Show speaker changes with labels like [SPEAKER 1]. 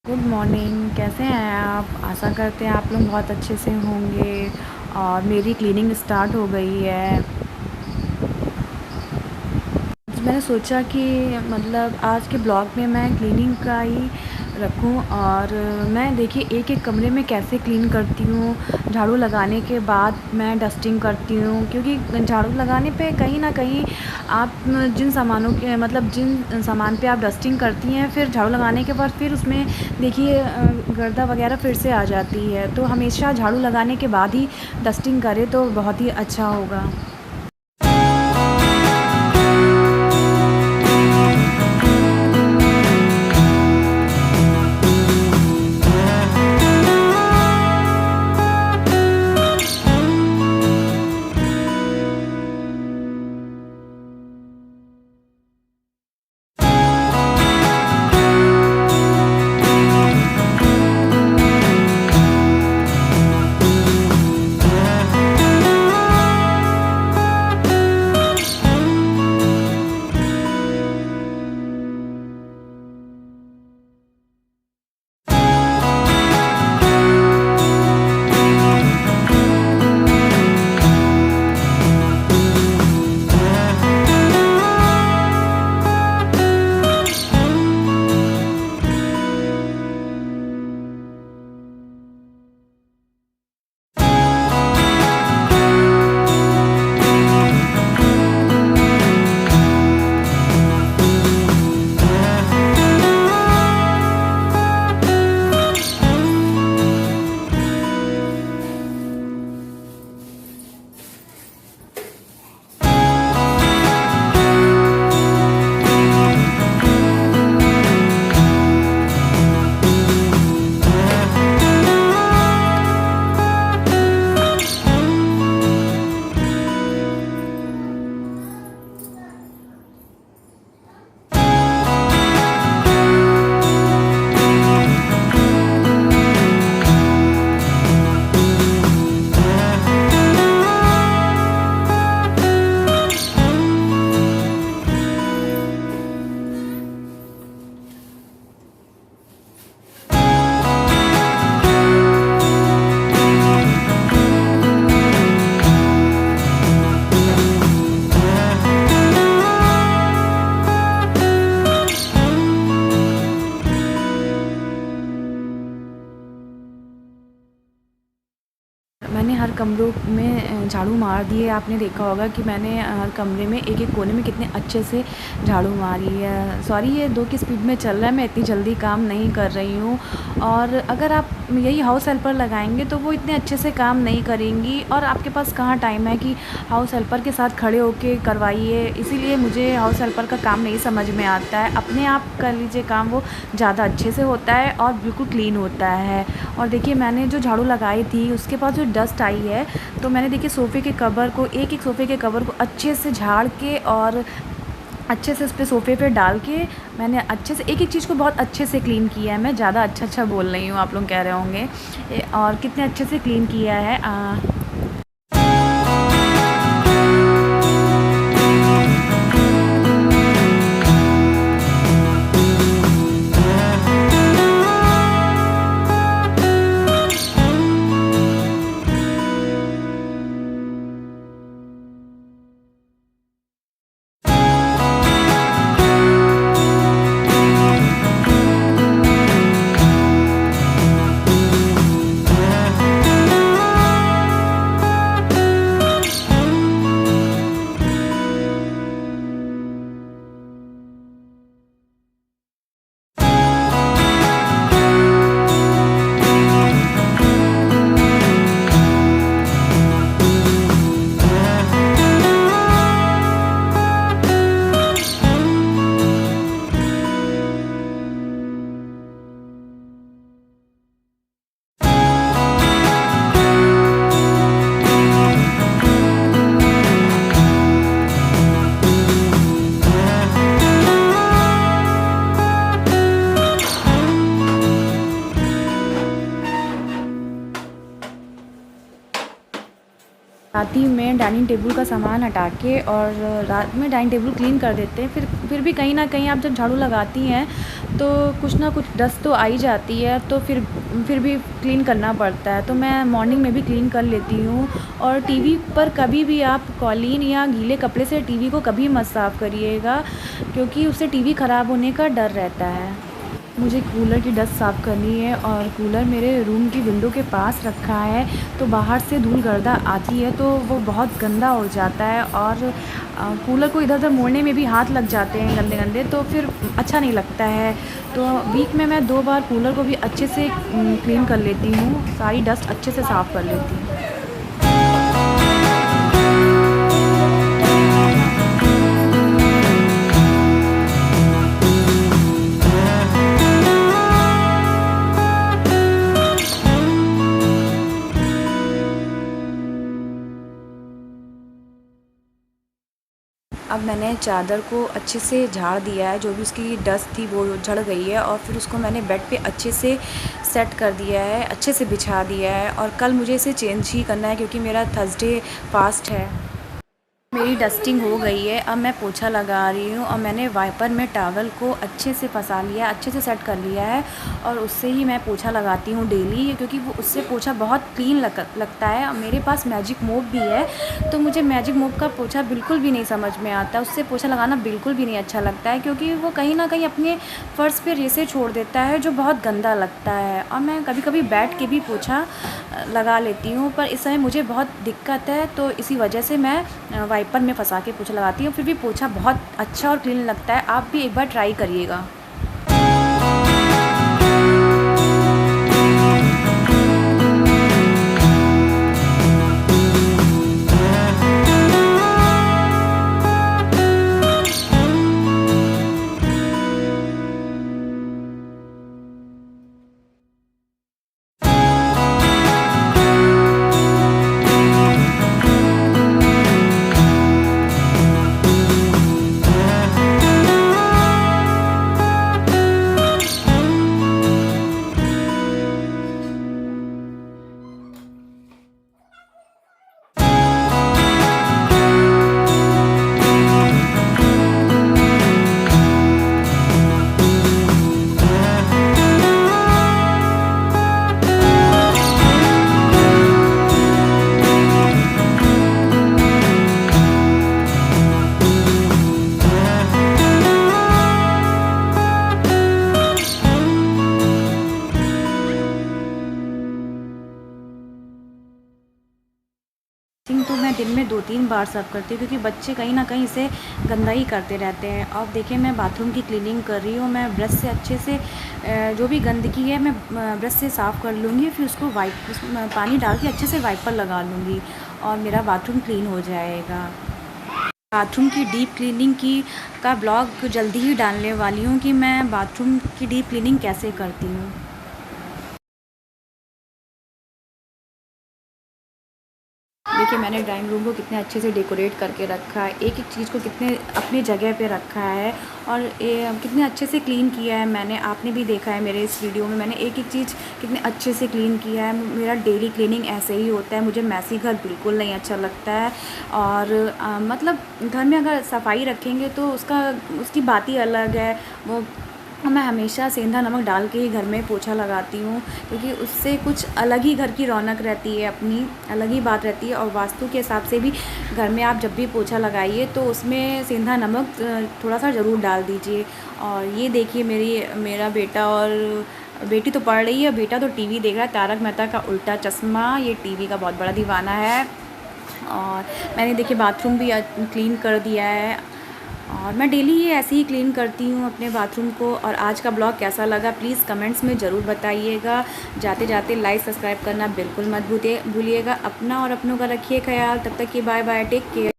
[SPEAKER 1] Good morning. कैसे हैं आप? आशा करते हैं आप लोग बहुत अच्छे से होंगे। और मेरी क्लीनिंग स्टार्ट हो गई है। आज मैंने सोचा कि आज के ब्लॉग में मैं क्लीनिंग का ही रखूं। और मैं देखिए एक एक कमरे में कैसे क्लीन करती हूँ। झाड़ू लगाने के बाद मैं डस्टिंग करती हूँ, क्योंकि झाड़ू लगाने पे कहीं ना कहीं आप जिन सामानों के जिन सामान पे आप डस्टिंग करती हैं, फिर झाड़ू लगाने के बाद फिर उसमें देखिए गर्दा वगैरह फिर से आ जाती है। तो हमेशा झाड़ू लगाने के बाद ही डस्टिंग करें तो बहुत ही अच्छा होगा। मैंने हर कमरों में झाड़ू मार दिए। आपने देखा होगा कि मैंने हर कमरे में एक एक कोने में कितने अच्छे से झाड़ू मारी है। सॉरी, ये 2 की स्पीड में चल रहा है, मैं इतनी जल्दी काम नहीं कर रही हूँ। और अगर आप यही हाउस हेल्पर लगाएंगे तो वो इतने अच्छे से काम नहीं करेंगी, और आपके पास कहाँ टाइम है कि हाउस हेल्पर के साथ खड़े होके करवाइए। इसीलिए मुझे हाउस हेल्पर का काम नहीं समझ में आता है। अपने आप कर लीजिए काम, वो ज़्यादा अच्छे से होता है और बिल्कुल क्लीन होता है। और देखिए मैंने जो झाड़ू लगाई थी उसके पास जो डस्ट आई है, तो मैंने देखिए सोफ़े के कवर को, एक सोफ़े के कवर को अच्छे से झाड़ के और अच्छे से उस पे सोफ़े पे डाल के मैंने अच्छे से एक चीज़ को बहुत अच्छे से क्लीन किया है। मैं ज़्यादा अच्छा बोल रही हूँ, आप लोग कह रहे होंगे और कितने अच्छे से क्लीन किया है। रात ही में डाइनिंग टेबल का सामान हटा के और रात में डाइनिंग टेबल क्लीन कर देते हैं। फिर भी कहीं ना कहीं आप जब झाड़ू लगाती हैं तो कुछ ना कुछ डस्ट तो आ ही जाती है, तो फिर भी क्लीन करना पड़ता है। तो मैं मॉर्निंग में भी क्लीन कर लेती हूँ। और टीवी पर कभी भी आप कॉलीन या गीले कपड़े से टीवी को कभी मत साफ़ करिएगा, क्योंकि उससे टीवी ख़राब होने का डर रहता है। मुझे कूलर की डस्ट साफ़ करनी है और कूलर मेरे रूम की विंडो के पास रखा है, तो बाहर से धूल गर्दा आती है तो वो बहुत गंदा हो जाता है। और कूलर को इधर उधर मोड़ने में भी हाथ लग जाते हैं गंदे गंदे, तो फिर अच्छा नहीं लगता है। तो वीक में मैं 2 बार कूलर को भी अच्छे से क्लीन कर लेती हूँ, सारी डस्ट अच्छे से साफ़ कर लेती हूँ। अब मैंने चादर को अच्छे से झाड़ दिया है, जो भी उसकी डस्ट थी वो झड़ गई है। और फिर उसको मैंने बेड पे अच्छे से सेट कर दिया है, अच्छे से बिछा दिया है। और कल मुझे इसे चेंज ही करना है, क्योंकि मेरा थर्सडे फास्ट है। मेरी डस्टिंग हो गई है, अब मैं पोछा लगा रही हूँ। और मैंने वाइपर में टॉवल को अच्छे से फंसा लिया है, अच्छे से सेट कर लिया है। और उससे ही मैं पोछा लगाती हूँ डेली, क्योंकि वो उससे पोछा बहुत क्लीन लगता है। और मेरे पास मैजिक मोप भी है, तो मुझे मैजिक मोप का पोछा बिल्कुल भी नहीं समझ में आता। उससे पोछा लगाना बिल्कुल भी नहीं अच्छा लगता है, क्योंकि वो कहीं ना कहीं अपने फ़र्श पे रेसे छोड़ देता है, जो बहुत गंदा लगता है। और मैं कभी कभी बैठ के भी पोछा लगा लेती हूँ, पर इस समय मुझे बहुत दिक्कत है, तो इसी वजह से मैं वाइपर में फंसा के पोछा लगाती हूँ। फिर भी पोछा बहुत अच्छा और क्लीन लगता है। आप भी एक बार ट्राई करिएगा। तो मैं दिन में 2-3 बार सर्व करती हूँ, क्योंकि बच्चे कहीं ना कहीं इसे गंदा ही करते रहते हैं। और देखिए मैं बाथरूम की क्लीनिंग कर रही हूँ। मैं ब्रश से अच्छे से जो भी गंदगी है मैं ब्रश से साफ़ कर लूँगी, फिर उसको पानी डाल के अच्छे से वाइपर लगा लूँगी और मेरा बाथरूम क्लीन हो जाएगा। बाथरूम की डीप क्लीनिंग का ब्लॉग जल्दी ही डालने वाली हूँ, कि मैं बाथरूम की डीप क्लीनिंग कैसे करती हूँ। देखिए मैंने ड्राइंग रूम को कितने अच्छे से डेकोरेट करके रखा है, एक एक चीज़ को कितने अपनी जगह पे रखा है और कितने अच्छे से क्लीन किया है मैंने। आपने भी देखा है मेरे इस वीडियो में, मैंने एक एक चीज़ कितने अच्छे से क्लीन किया है। मेरा डेली क्लीनिंग ऐसे ही होता है, मुझे मैसी घर बिल्कुल नहीं अच्छा लगता है। और मतलब घर में अगर सफाई रखेंगे तो उसकी बात ही अलग है। वो मैं हमेशा सेंधा नमक डाल के ही घर में पोछा लगाती हूँ, क्योंकि उससे कुछ अलग ही घर की रौनक रहती है, अपनी अलग ही बात रहती है। और वास्तु के हिसाब से भी घर में आप जब भी पोछा लगाइए तो उसमें सेंधा नमक थोड़ा सा ज़रूर डाल दीजिए। और ये देखिए मेरा बेटा और बेटी तो पढ़ रही है, बेटा तो टीवी देख रहा है, तारक मेहता का उल्टा चश्मा। ये टीवी का बहुत बड़ा दीवाना है। और मैंने देखिए बाथरूम भी क्लीन कर दिया है, और मैं डेली ये ऐसे ही क्लीन करती हूँ अपने बाथरूम को। और आज का ब्लॉग कैसा लगा प्लीज़ कमेंट्स में ज़रूर बताइएगा। जाते जाते लाइक सब्सक्राइब करना बिल्कुल मत भूलिएगा। अपना और अपनों का रखिए ख्याल। तब तक कि बाय बाय, टेक केयर।